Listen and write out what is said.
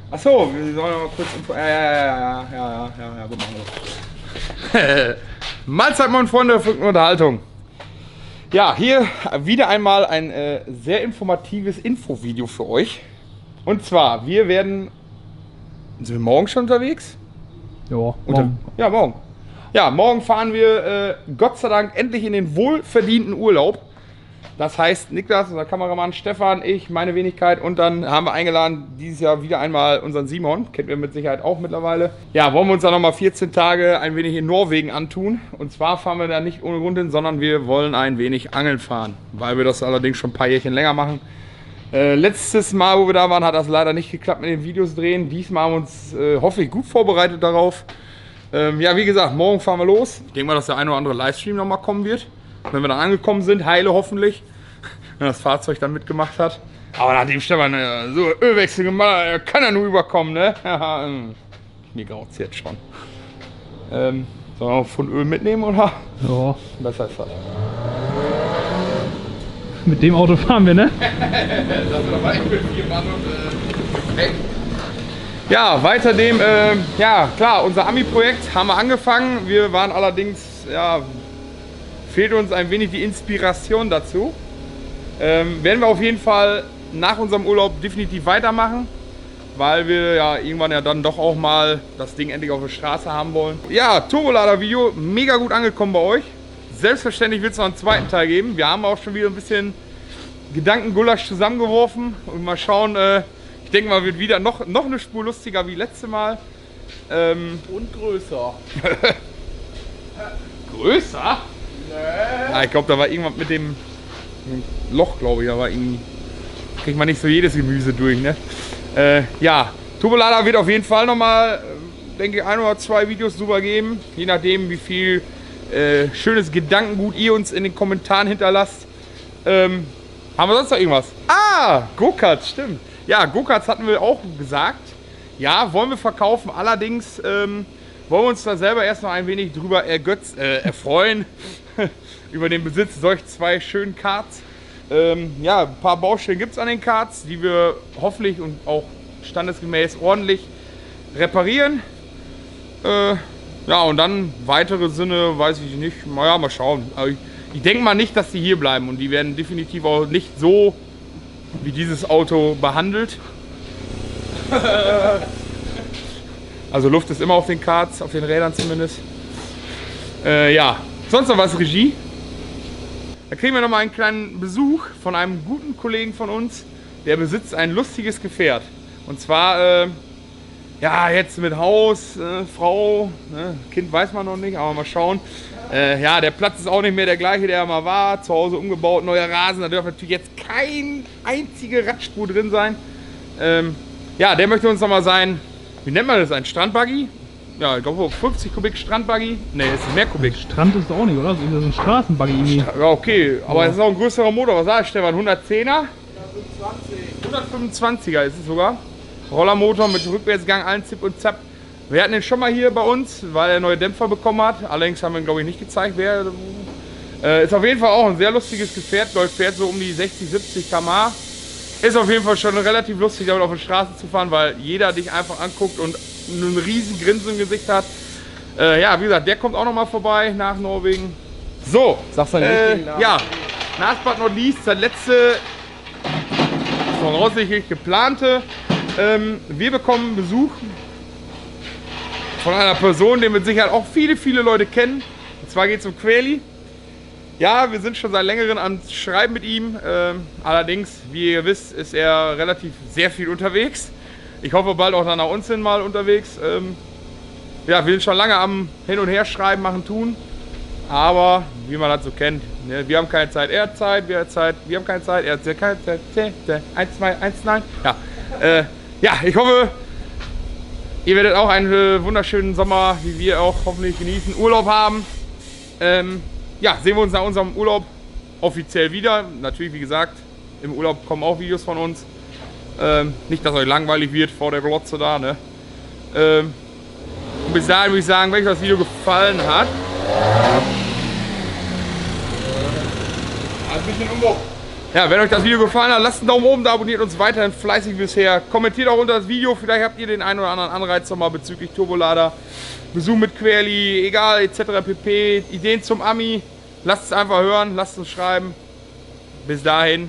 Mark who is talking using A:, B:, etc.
A: Achso, wir sollen noch mal kurz Info. Ja, gut, machen wir. Mahlzeit, meine Freunde der verrückten Unterhaltung. Ja, hier wieder einmal ein sehr informatives Infovideo für euch. Und zwar, wir werden. Sind wir morgen schon unterwegs?
B: Ja, morgen.
A: Ja, morgen. Ja, morgen fahren wir Gott sei Dank endlich in den wohlverdienten Urlaub. Das heißt, Niklas, unser Kameramann, Stefan, ich, meine Wenigkeit und dann haben wir eingeladen, dieses Jahr wieder einmal unseren Simon, kennt ihr mit Sicherheit auch mittlerweile. Ja, wollen wir uns dann nochmal 14 Tage ein wenig in Norwegen antun. Und zwar fahren wir da nicht ohne Grund hin, sondern wir wollen ein wenig angeln fahren, weil wir das allerdings schon ein paar Jährchen länger machen. Letztes Mal, wo wir da waren, hat das leider nicht geklappt mit den Videos drehen. Diesmal haben wir uns, hoffe ich, gut vorbereitet darauf. Ja, wie gesagt, morgen fahren wir los. Ich denke mal, dass der ein oder andere Livestream nochmal kommen wird. Wenn wir dann angekommen sind, heile hoffentlich, wenn das Fahrzeug dann mitgemacht hat. Aber nachdem Stefan so Ölwechsel gemacht hat, kann er nur überkommen, ne? Mir graut's jetzt schon. Sollen wir noch von Öl mitnehmen, oder?
B: Ja.
A: Besser ist das.
B: Mit dem Auto fahren wir, ne?
A: Ja, weiterdem, ja klar, unser Ami-Projekt haben wir angefangen. Wir waren allerdings, ja, fehlt uns ein wenig die Inspiration dazu. Werden wir auf jeden Fall nach unserem Urlaub definitiv weitermachen, weil wir ja irgendwann ja dann doch auch mal das Ding endlich auf der Straße haben wollen. Ja, Turbolader-Video, mega gut angekommen bei euch. Selbstverständlich wird es noch einen zweiten Teil geben. Wir haben auch schon wieder ein bisschen Gedankengulasch zusammengeworfen und mal schauen, ich denke mal, wird wieder noch eine Spur lustiger wie letzte Mal.
C: Und größer.
A: Größer? Ja, ich glaube, da war irgendwas mit dem Loch, glaube ich. Da war irgendwie. Kriegt man nicht so jedes Gemüse durch, ne? Ja, Turbolader wird auf jeden Fall nochmal, denke ich, 1 oder 2 Videos drüber geben. Je nachdem, wie viel schönes Gedankengut ihr uns in den Kommentaren hinterlasst. Haben wir sonst noch irgendwas? Ah, Go-Karts, stimmt. Ja, Go-Karts hatten wir auch gesagt. Ja, wollen wir verkaufen. Allerdings wollen wir uns da selber erst noch ein wenig drüber erfreuen. Über den Besitz solch 2 schönen Karts. Ja, ein paar Baustellen gibt es an den Karts, die wir hoffentlich und auch standesgemäß ordentlich reparieren. Ja, und dann weitere Sinne, weiß ich nicht. Naja, mal schauen. Aber ich denke mal nicht, dass die hier bleiben und die werden definitiv auch nicht so wie dieses Auto behandelt. Also Luft ist immer auf den Karts, auf den Rädern zumindest. Ja, sonst noch was, Regie? Da kriegen wir noch mal einen kleinen Besuch von einem guten Kollegen von uns. Der besitzt ein lustiges Gefährt. Und zwar, ja, jetzt mit Haus, Frau, ne, Kind weiß man noch nicht, aber mal schauen. Ja, der Platz ist auch nicht mehr der gleiche, der mal war. Zu Hause umgebaut, neuer Rasen, da darf natürlich jetzt keine einzige Radspur drin sein. Ja, der möchte uns noch mal sein, wie nennt man das, ein Strandbuggy? Ja, ich glaube 50 Kubik Strandbuggy. Ne, es ist mehr Kubik.
B: Strand ist auch nicht, oder? Das ist ein Straßenbuggy irgendwie.
A: Ja, okay, aber es ist auch ein größerer Motor. Was sagst du, Stefan? 110er? 125er ist es sogar. Rollermotor mit Rückwärtsgang, allen Zip und Zap. Wir hatten den schon mal hier bei uns, weil er neue Dämpfer bekommen hat. Allerdings haben wir ihn, glaube ich, nicht gezeigt. Wer, ist auf jeden Fall auch ein sehr lustiges Gefährt. Fährt so um die 60, 70 km/h. Ist auf jeden Fall schon relativ lustig, damit auf der Straße zu fahren, weil jeder dich einfach anguckt und einen riesen Grinsen im Gesicht hat. Ja, wie gesagt, der kommt auch noch mal vorbei nach Norwegen. So,
C: Sag's dann nicht.
A: ja, last but not least, der letzte voraussichtlich geplante. Wir bekommen Besuch von einer Person, die mit Sicherheit auch viele Leute kennen. Und zwar geht es um Queli. Ja, wir sind schon seit längerem am Schreiben mit ihm. Allerdings, wie ihr wisst, ist er relativ sehr viel unterwegs. Ich hoffe bald auch dann nach uns hin mal unterwegs. Ja, wir sind schon lange am Hin- und Herschreiben, machen, tun. Aber, wie man das so kennt, ne, wir haben keine Zeit, er hat Zeit, wir haben Zeit, wir haben keine Zeit, er hat keine Zeit. 1, 2, 1, nein. Ja, ja, ich hoffe, ihr werdet auch einen wunderschönen Sommer, wie wir auch hoffentlich genießen, Urlaub haben. Ja, sehen wir uns nach unserem Urlaub offiziell wieder. Natürlich, wie gesagt, im Urlaub kommen auch Videos von uns. Nicht, dass euch langweilig wird vor der Glotze da, ne? Und bis dahin würde ich sagen, wenn euch das Video gefallen hat, ein bisschen Umbruch. Ja, wenn euch das Video gefallen hat, lasst einen Daumen oben da, abonniert uns weiterhin fleißig bisher. Kommentiert auch unter das Video, vielleicht habt ihr den einen oder anderen Anreiz nochmal bezüglich Turbolader. Besuch mit Querli, egal, etc. pp. Ideen zum Ami. Lasst es einfach hören, lasst es schreiben. Bis dahin.